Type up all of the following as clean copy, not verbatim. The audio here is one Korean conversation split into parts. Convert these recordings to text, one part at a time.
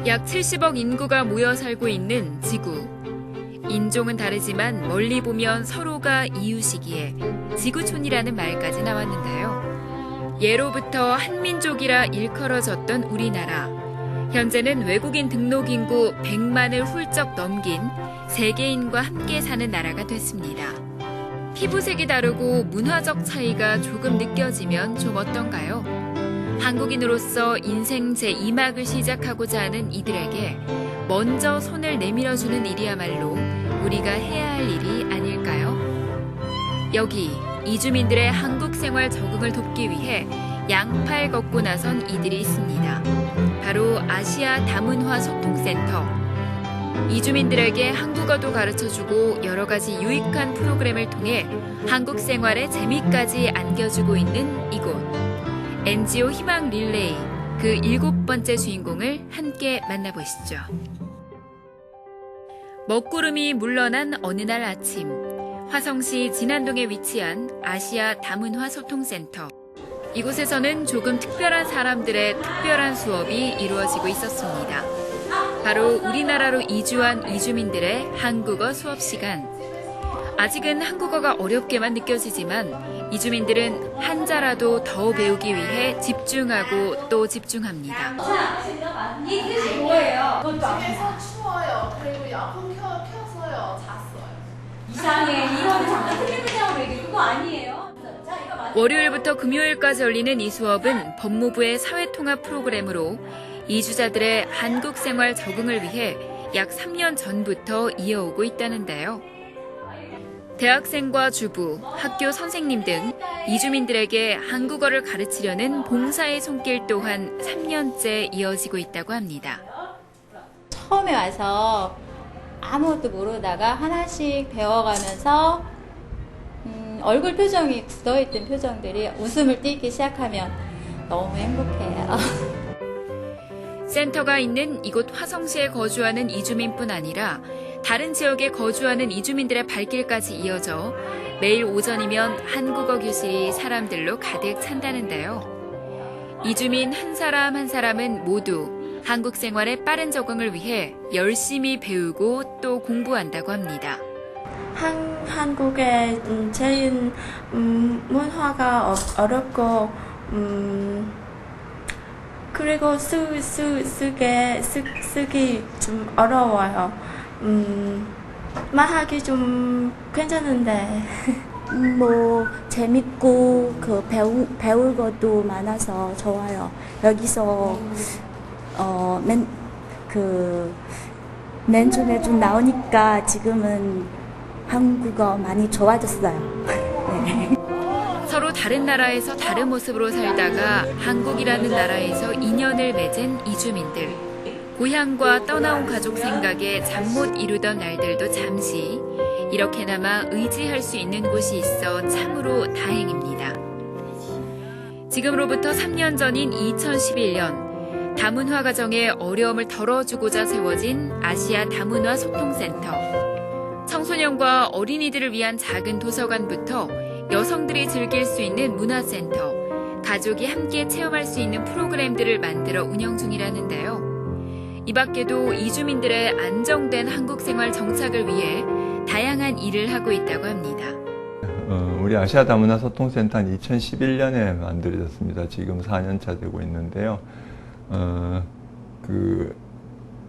약 70억 인구가 모여 살고 있는 지구. 인종은 다르지만 멀리 보면 서로가 이웃이기에 지구촌이라는 말까지 나왔는데요. 예로부터 한민족이라 일컬어졌던 우리나라. 현재는 외국인 등록 인구 100만을 훌쩍 넘긴 세계인과 함께 사는 나라가 됐습니다. 피부색이 다르고 문화적 차이가 조금 느껴지면 좀 어떤가요? 한국인으로서 인생 제2막을 시작하고자 하는 이들에게 먼저 손을 내밀어주는 일이야말로 우리가 해야 할 일이 아닐까요? 여기 이주민들의 한국 생활 적응을 돕기 위해 양팔 걷고 나선 이들이 있습니다. 바로 아시아 다문화 소통센터. 이주민들에게 한국어도 가르쳐주고 여러 가지 유익한 프로그램을 통해 한국 생활의 재미까지 안겨주고 있는 이곳. NGO 희망 릴레이 그 7번째 주인공을 함께 만나보시죠. 먹구름이 물러난 어느 날 아침, 화성시 진안동에 위치한 아시아 다문화 소통센터. 이곳에서는 조금 특별한 사람들의 특별한 수업이 이루어지고 있었습니다. 바로 우리나라로 이주한 이주민들의 한국어 수업 시간. 아직은 한국어가 어렵게만 느껴지지만 이주민들은 한자라도 더 배우기 위해 집중하고 또 집중합니다. 이 뜻이 뭐예요? 집에서 추워요. 그리고 에어컨 켜서요. 잤어요. 이상해. 이거는 잠깐 틀림이라고 얘기 그거 아니에요. 월요일부터 금요일까지 열리는 이 수업은 법무부의 사회통합 프로그램으로 이주자들의 한국 생활 적응을 위해 약 3년 전부터 이어오고 있다는데요. 대학생과 주부, 학교 선생님 등 이주민들에게 한국어를 가르치려는 봉사의 손길 또한 3년째 이어지고 있다고 합니다. 처음에 와서 아무것도 모르다가 하나씩 배워가면서 얼굴 표정이 굳어있던 표정들이 웃음을 띠기 시작하면 너무 행복해요. 센터가 있는 이곳 화성시에 거주하는 이주민뿐 아니라 다른 지역에 거주하는 이주민들의 발길까지 이어져 매일 오전이면 한국어 교실이 사람들로 가득 찬다는데요. 이주민 한 사람 한 사람은 모두 한국 생활의 빠른 적응을 위해 열심히 배우고 또 공부한다고 합니다. 한국의 제일 문화가 어렵고 그리고 쓰기 좀 어려워요. 말하기 좀 괜찮은데 뭐 재밌고 배울 것도 많아서 좋아요. 여기서 맨 처음에 좀 나오니까 지금은 한국어 많이 좋아졌어요. 네. 서로 다른 나라에서 다른 모습으로 살다가 한국이라는 나라에서 인연을 맺은 이주민들. 고향과 떠나온 가족 생각에 잠 못 이루던 날들도 잠시 이렇게나마 의지할 수 있는 곳이 있어 참으로 다행입니다. 지금으로부터 3년 전인 2011년 다문화 가정의 어려움을 덜어주고자 세워진 아시아 다문화 소통센터. 청소년과 어린이들을 위한 작은 도서관부터 여성들이 즐길 수 있는 문화센터, 가족이 함께 체험할 수 있는 프로그램들을 만들어 운영 중이라는데요. 이 밖에도 이주민들의 안정된 한국 생활 정착을 위해 다양한 일을 하고 있다고 합니다. 우리 아시아 다문화 소통센터는 2011년에 만들어졌습니다. 지금 4년차 되고 있는데요.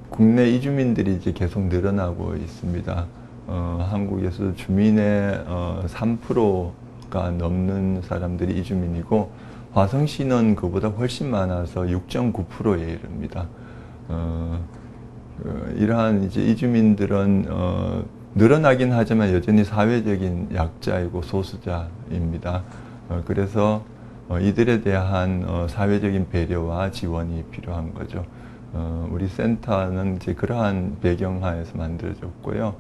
국내 이주민들이 이제 계속 늘어나고 있습니다. 한국에서 주민의 3%가 넘는 사람들이 이주민이고 화성시는 그보다 훨씬 많아서 6.9%에 이릅니다. 이러한 이제 이주민들은 늘어나긴 하지만 여전히 사회적인 약자이고 소수자입니다. 그래서 이들에 대한 사회적인 배려와 지원이 필요한 거죠. 우리 센터는 이제 그러한 배경하에서 만들어졌고요.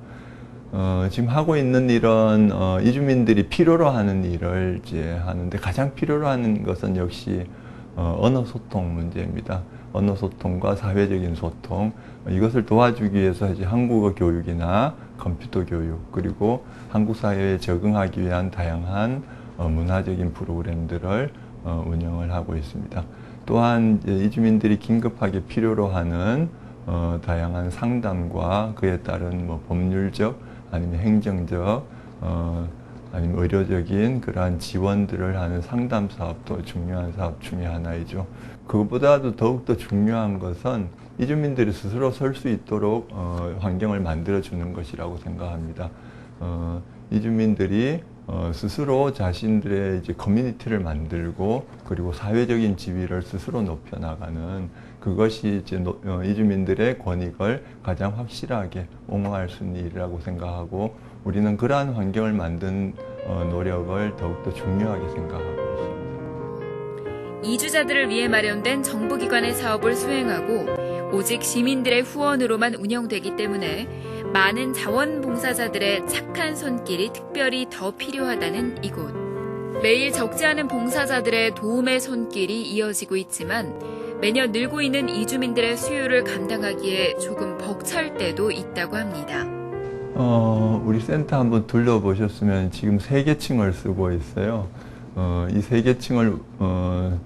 지금 하고 있는 일은 이주민들이 필요로 하는 일을 이제 하는데 가장 필요로 하는 것은 역시 언어 소통 문제입니다. 언어 소통과 사회적인 소통, 이것을 도와주기 위해서 이제 한국어 교육이나 컴퓨터 교육, 그리고 한국 사회에 적응하기 위한 다양한 문화적인 프로그램들을 운영을 하고 있습니다. 또한 이주민들이 긴급하게 필요로 하는 다양한 상담과 그에 따른 뭐 법률적 아니면 행정적 아니면 의료적인 그러한 지원들을 하는 상담 사업도 중요한 사업 중에 하나이죠. 그것보다도 더욱더 중요한 것은 이주민들이 스스로 설 수 있도록 환경을 만들어주는 것이라고 생각합니다. 이주민들이 스스로 자신들의 이제 커뮤니티를 만들고 그리고 사회적인 지위를 스스로 높여나가는 그것이 이제 이주민들의 권익을 가장 확실하게 옹호할 수 있는 일이라고 생각하고 우리는 그러한 환경을 만든 노력을 더욱더 중요하게 생각하고 있습니다. 이주자들을 위해 마련된 정부기관의 사업을 수행하고 오직 시민들의 후원으로만 운영되기 때문에 많은 자원봉사자들의 착한 손길이 특별히 더 필요하다는 이곳. 매일 적지 않은 봉사자들의 도움의 손길이 이어지고 있지만 매년 늘고 있는 이주민들의 수요를 감당하기에 조금 벅찰 때도 있다고 합니다. 우리 센터 한번 둘러보셨으면 지금 3개층을 쓰고 있어요. 이 3개층을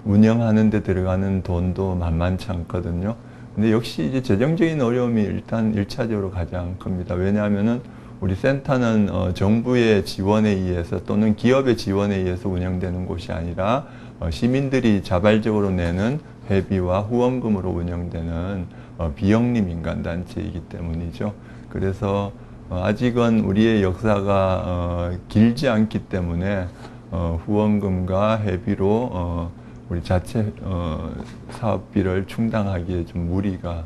운영하는 데 들어가는 돈도 만만치 않거든요. 근데 역시 이제 재정적인 어려움이 일단 1차적으로 가장 큽니다. 왜냐하면은 우리 센터는 정부의 지원에 의해서 또는 기업의 지원에 의해서 운영되는 곳이 아니라 시민들이 자발적으로 내는 회비와 후원금으로 운영되는 비영리 민간단체이기 때문이죠. 그래서 아직은 우리의 역사가 길지 않기 때문에 후원금과 회비로 우리 자체 사업비를 충당하기에 좀 무리가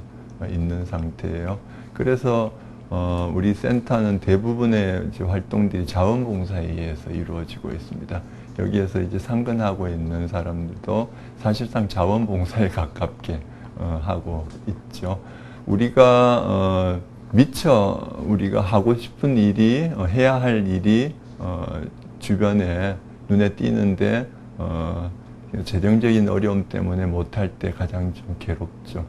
있는 상태예요. 그래서 우리 센터는 대부분의 이제 활동들이 자원봉사에 의해서 이루어지고 있습니다. 여기에서 이제 상근하고 있는 사람들도 사실상 자원봉사에 가깝게 하고 있죠. 우리가 미처 우리가 하고 싶은 일이 해야 할 일이 주변에 눈에 띄는데 재정적인 어려움 때문에 못할 때 가장 좀 괴롭죠.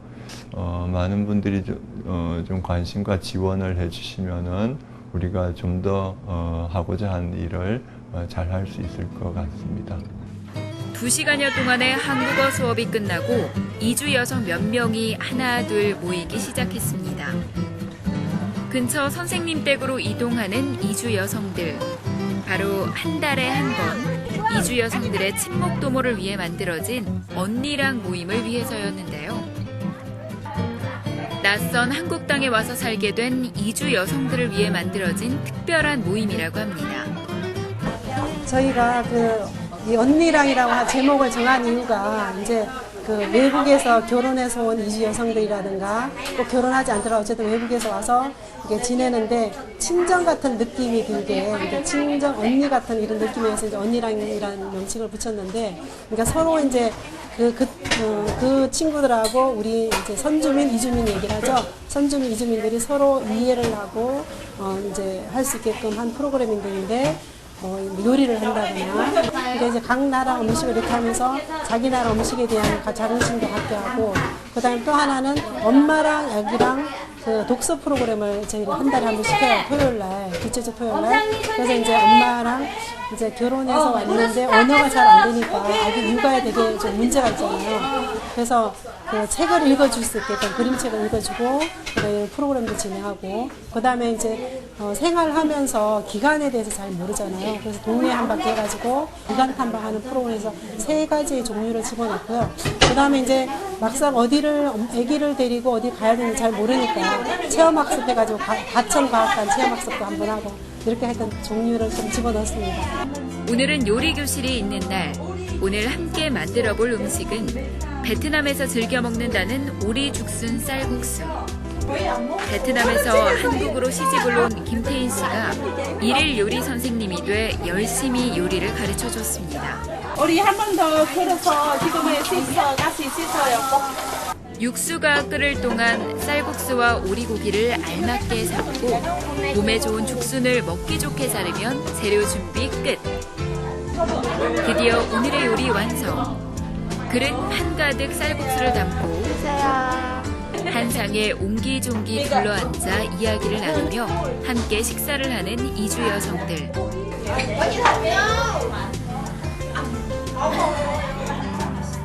많은 분들이 좀 관심과 지원을 해주시면은 우리가 좀 더 하고자 하는 일을 잘 할 수 있을 것 같습니다. 2시간여 동안의 한국어 수업이 끝나고 이주 여성 몇 명이 하나 둘 모이기 시작했습니다. 근처 선생님 댁으로 이동하는 이주 여성들. 바로 한 달에 한 번 이주 여성들의 친목 도모를 위해 만들어진 언니랑 모임을 위해서였는데요. 낯선 한국 땅에 와서 살게 된 이주 여성들을 위해 만들어진 특별한 모임이라고 합니다. 저희가 이 언니랑이라고 제목을 정한 이유가 이제 외국에서 결혼해서 온 이주 여성들이라든가 꼭 결혼하지 않더라도 어쨌든 외국에서 와서 이게 지내는데 친정 같은 느낌이 들게 이제 친정 언니 같은 이런 느낌이어서 이제 언니랑이라는 명칭을 붙였는데 그러니까 서로 이제 그 친구들하고 우리 이제 선주민, 이주민 얘기를 하죠. 선주민, 이주민들이 서로 이해를 하고 이제 할 수 있게끔 한 프로그래밍들인데 요리를 한다거나 그러니까 이제 각 나라 음식을 이렇게 하면서 자기 나라 음식에 대한 자긍심도 갖게 하고 그다음에 또 하나는 엄마랑 아기랑 독서 프로그램을 저희가 한 달에 한 번씩 해요. 토요일 날, 둘째 주 토요일 날. 그래서 이제 엄마랑 이제 결혼해서 왔는데 언어가 잘 안 되니까 아기 육아에 되게 좀 문제가 있잖아요. 그래서 책을 읽어줄 수 있게끔 그림책을 읽어주고 프로그램도 진행하고 그다음에 이제 생활하면서 기간에 대해서 잘 모르잖아요. 그래서 동네 한 바퀴 해가지고 기간 탐방하는 프로그램에서 3가지의 종류를 집어넣고요. 그다음에 이제 막상 어디를 아기를 데리고 어디 가야 되는지 잘 모르니까 체험학습 해가지고 가천과학관 체험학습도 한번 하고 이렇게 했던 종류를 좀 집어넣었습니다. 오늘은 요리 교실이 있는 날. 오늘 함께 만들어 볼 음식은 베트남에서 즐겨 먹는다는 오리 죽순 쌀국수. 베트남에서 한국으로 시집을 온 김태인 씨가 일일 요리 선생님이 돼 열심히 요리를 가르쳐 줬습니다. 우리 한 번 더 끓여서 지금은 같이 씻어요. 육수가 끓을 동안 쌀국수와 오리고기를 알맞게 삶고 몸에 좋은 죽순을 먹기 좋게 자르면 재료 준비 끝. 드디어 오늘의 요리 완성. 그릇 한가득 쌀국수를 담고 한 상에 옹기종기 둘러앉아 이야기를 나누며 함께 식사를 하는 이주 여성들.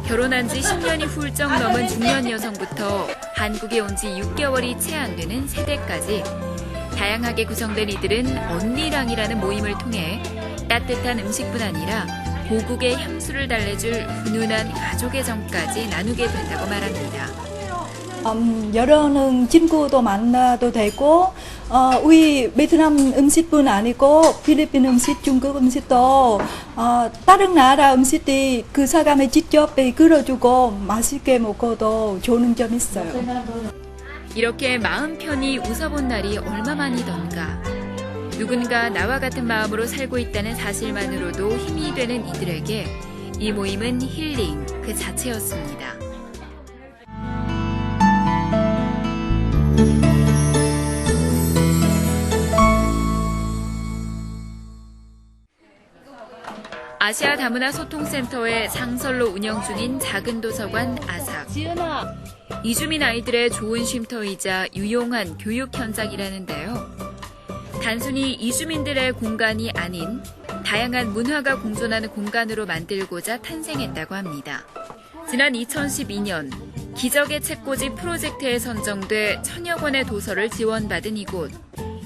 결혼한 지 10년이 훌쩍 넘은 중년 여성부터 한국에 온 지 6개월이 채 안 되는 세대까지 다양하게 구성된 이들은 언니랑이라는 모임을 통해 따뜻한 음식뿐 아니라 고국의 향수를 달래줄 훈훈한 가족의 정까지 나누게 된다고 말합니다. 여러는 친구도 만나도 되고, 우리 베트남 음식뿐 아니고 필리핀 음식, 중국 음식도 다른 나라 음식이 그 사람이 직접 끓여주고 맛있게 먹어도 좋은 점이 있어요. 이렇게 마음 편히 웃어본 날이 얼마만이던가. 누군가 나와 같은 마음으로 살고 있다는 사실만으로도 힘이 되는 이들에게 이 모임은 힐링 그 자체였습니다. 아시아 다문화 소통센터의 상설로 운영 중인 작은 도서관 아삭. 이주민 아이들의 좋은 쉼터이자 유용한 교육 현장이라는데요. 단순히 이주민들의 공간이 아닌 다양한 문화가 공존하는 공간으로 만들고자 탄생했다고 합니다. 지난 2012년 기적의 책꽂이 프로젝트에 선정돼 1000여 권의 도서를 지원받은 이곳.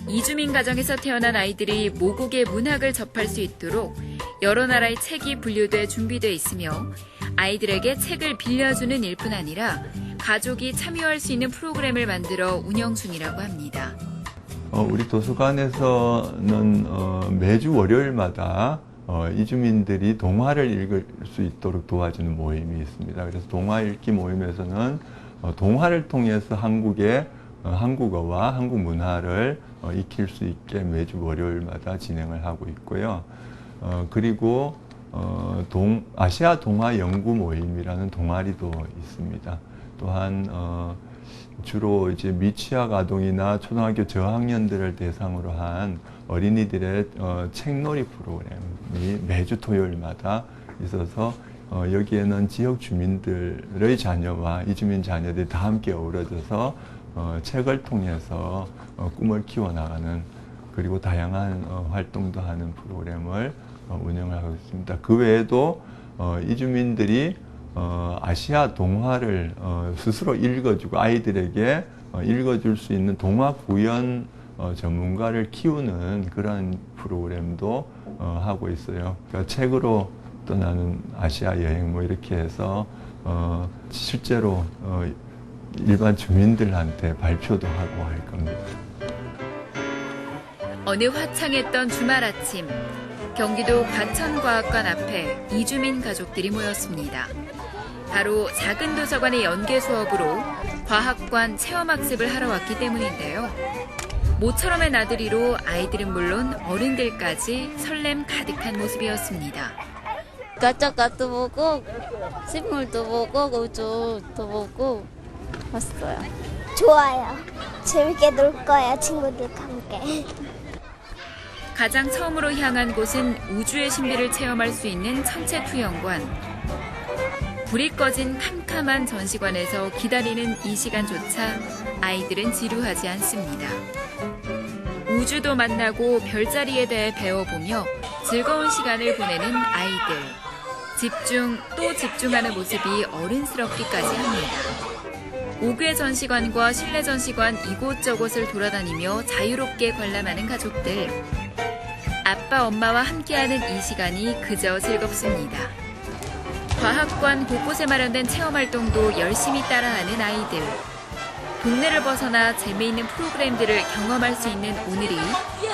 이주민 가정에서 태어난 아이들이 모국의 문학을 접할 수 있도록 여러 나라의 책이 분류돼 준비돼 있으며 아이들에게 책을 빌려주는 일뿐 아니라 가족이 참여할 수 있는 프로그램을 만들어 운영 중이라고 합니다. 우리 도서관에서는 매주 월요일마다 이주민들이 동화를 읽을 수 있도록 도와주는 모임이 있습니다. 그래서 동화 읽기 모임에서는 동화를 통해서 한국의 한국어와 한국 문화를 익힐 수 있게 매주 월요일마다 진행을 하고 있고요. 그리고 아시아 동화 연구 모임이라는 동아리도 있습니다. 또한 주로 이제 미취학 아동이나 초등학교 저학년들을 대상으로 한 어린이들의 책놀이 프로그램이 매주 토요일마다 있어서 여기에는 지역 주민들의 자녀와 이주민 자녀들이 다 함께 어우러져서 책을 통해서 꿈을 키워나가는 그리고 다양한 활동도 하는 프로그램을 운영을 하고 있습니다. 그 외에도 이주민들이 아시아 동화를 스스로 읽어주고 아이들에게 읽어줄 수 있는 동화 구연 전문가를 키우는 그런 프로그램도 하고 있어요. 그러니까 책으로 떠나는 아시아 여행 뭐 이렇게 해서 실제로 일반 주민들한테 발표도 하고 할 겁니다. 어느 화창했던 주말 아침, 경기도 과천과학관 앞에 이주민 가족들이 모였습니다. 바로 작은 도서관의 연계 수업으로 과학관 체험학습을 하러 왔기 때문인데요. 모처럼의 나들이로 아이들은 물론 어른들까지 설렘 가득한 모습이었습니다. 가짜가도 보고 식물도 보고 우주도 보고 왔어요. 좋아요. 재밌게 놀 거예요. 친구들과 함께. 가장 처음으로 향한 곳은 우주의 신비를 체험할 수 있는 천체투영관. 불이 꺼진 캄캄한 전시관에서 기다리는 이 시간조차 아이들은 지루하지 않습니다. 우주도 만나고 별자리에 대해 배워보며 즐거운 시간을 보내는 아이들. 집중 또 집중하는 모습이 어른스럽기까지 합니다. 5개 전시관과 실내 전시관 이곳저곳을 돌아다니며 자유롭게 관람하는 가족들. 아빠, 엄마와 함께하는 이 시간이 그저 즐겁습니다. 과학관 곳곳에 마련된 체험활동도 열심히 따라하는 아이들. 동네를 벗어나 재미있는 프로그램들을 경험할 수 있는 오늘이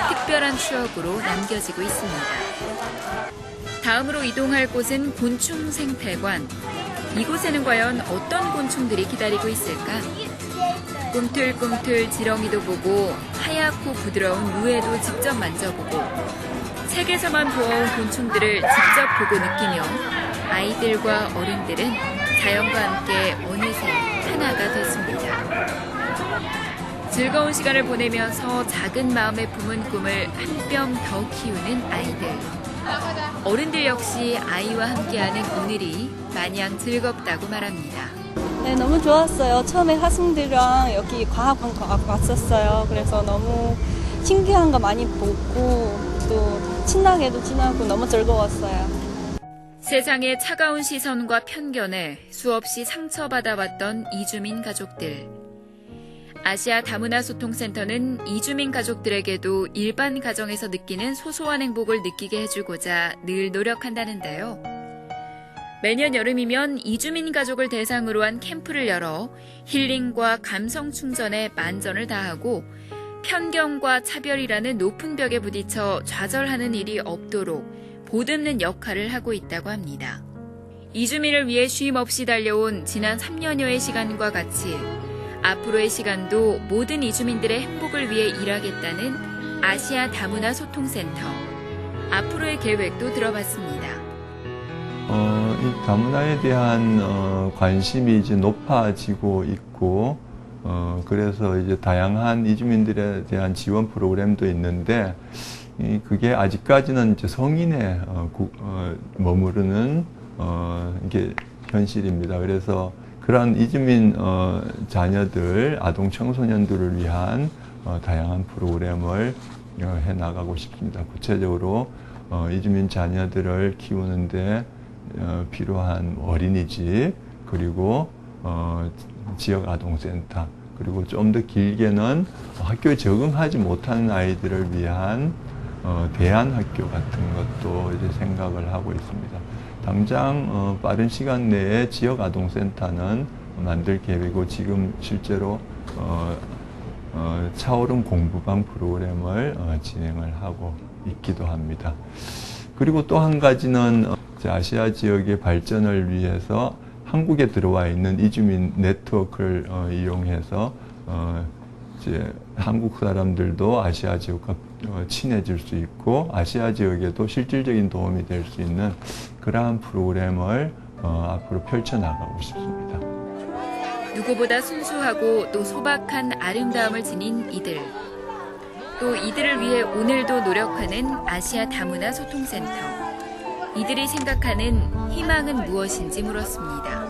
특별한 추억으로 남겨지고 있습니다. 다음으로 이동할 곳은 곤충 생태관. 이곳에는 과연 어떤 곤충들이 기다리고 있을까? 꿈틀꿈틀 지렁이도 보고 하얗고 부드러운 루에도 직접 만져보고 책에서만 보아온 곤충들을 직접 보고 느끼며 아이들과 어른들은 자연과 함께 어느새 하나가 됐습니다. 즐거운 시간을 보내면서 작은 마음에 품은 꿈을 한 뼘 더 키우는 아이들. 어른들 역시 아이와 함께하는 오늘이 마냥 즐겁다고 말합니다. 네, 너무 좋았어요. 처음에 학생들이랑 여기 과학관 왔었어요. 그래서 너무 신기한 거 많이 보고 또 신나게도 지나고 너무 즐거웠어요. 세상의 차가운 시선과 편견에 수없이 상처받아왔던 이주민 가족들. 아시아 다문화 소통센터는 이주민 가족들에게도 일반 가정에서 느끼는 소소한 행복을 느끼게 해주고자 늘 노력한다는데요. 매년 여름이면 이주민 가족을 대상으로 한 캠프를 열어 힐링과 감성 충전에 만전을 다하고 편견과 차별이라는 높은 벽에 부딪혀 좌절하는 일이 없도록 보듬는 역할을 하고 있다고 합니다. 이주민을 위해 쉼 없이 달려온 지난 3년여의 시간과 같이 앞으로의 시간도 모든 이주민들의 행복을 위해 일하겠다는 아시아 다문화 소통센터. 앞으로의 계획도 들어봤습니다. 이 다문화에 대한 관심이 이제 높아지고 있고, 그래서 이제 다양한 이주민들에 대한 지원 프로그램도 있는데, 그게 아직까지는 이제 성인에 머무르는 이게 현실입니다. 그래서 그러한 이주민 자녀들, 아동 청소년들을 위한 다양한 프로그램을 해 나가고 싶습니다. 구체적으로 이주민 자녀들을 키우는데 필요한 어린이집, 그리고 지역 아동센터, 그리고 좀 더 길게는 학교에 적응하지 못하는 아이들을 위한 대안학교 같은 것도 이제 생각을 하고 있습니다. 당장 빠른 시간 내에 지역 아동센터는 만들 계획이고 지금 실제로 차오름 공부방 프로그램을 진행을 하고 있기도 합니다. 그리고 또 한 가지는 아시아 지역의 발전을 위해서 한국에 들어와 있는 이주민 네트워크를 이용해서 이제 한국 사람들도 아시아 지역과 친해질 수 있고 아시아 지역에도 실질적인 도움이 될 수 있는 그러한 프로그램을 앞으로 펼쳐나가고 싶습니다. 누구보다 순수하고 또 소박한 아름다움을 지닌 이들. 또 이들을 위해 오늘도 노력하는 아시아 다문화 소통센터. 이들이 생각하는 희망은 무엇인지 물었습니다.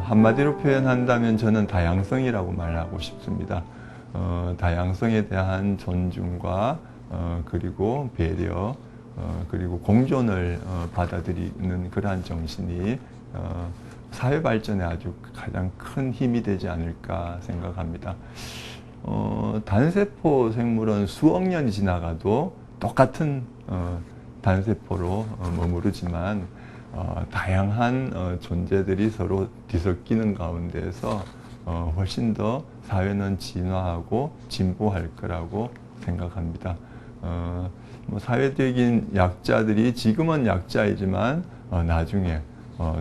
한마디로 표현한다면 저는 다양성이라고 말하고 싶습니다. 다양성에 대한 존중과 그리고 배려, 그리고 공존을 받아들이는 그러한 정신이 사회 발전에 아주 가장 큰 힘이 되지 않을까 생각합니다. 단세포 생물은 수억 년이 지나가도 똑같은 단세포로 머무르지만 다양한 존재들이 서로 뒤섞이는 가운데서 훨씬 더 사회는 진화하고 진보할 거라고 생각합니다. 사회적인 약자들이 지금은 약자이지만 나중에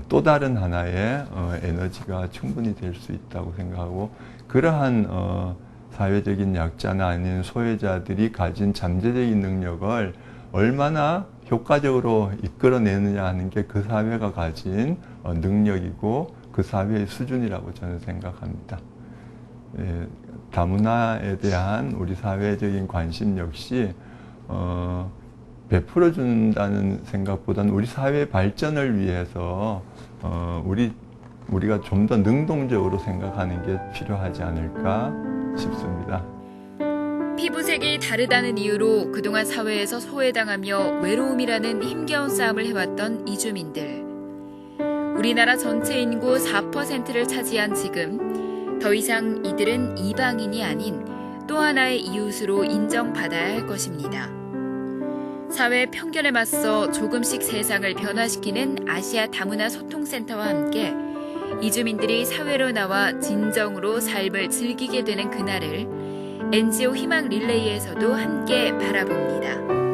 또 다른 하나의 에너지가 충분히 될 수 있다고 생각하고 그러한 사회적인 약자나 아닌 소외자들이 가진 잠재적인 능력을 얼마나 효과적으로 이끌어내느냐 하는 게 그 사회가 가진 능력이고 그 사회의 수준이라고 저는 생각합니다. 다문화에 대한 우리 사회적인 관심 역시 베풀어준다는 생각보다는 우리 사회 발전을 위해서 우리가 좀 더 능동적으로 생각하는 게 필요하지 않을까 싶습니다. 피부색이 다르다는 이유로 그동안 사회에서 소외당하며 외로움이라는 힘겨운 싸움을 해왔던 이주민들. 우리나라 전체 인구 4%를 차지한 지금 더 이상 이들은 이방인이 아닌 또 하나의 이웃으로 인정받아야 할 것입니다. 사회의 편견에 맞서 조금씩 세상을 변화시키는 아시아 다문화 소통센터와 함께 이주민들이 사회로 나와 진정으로 삶을 즐기게 되는 그날을 NGO 희망 릴레이에서도 함께 바라봅니다.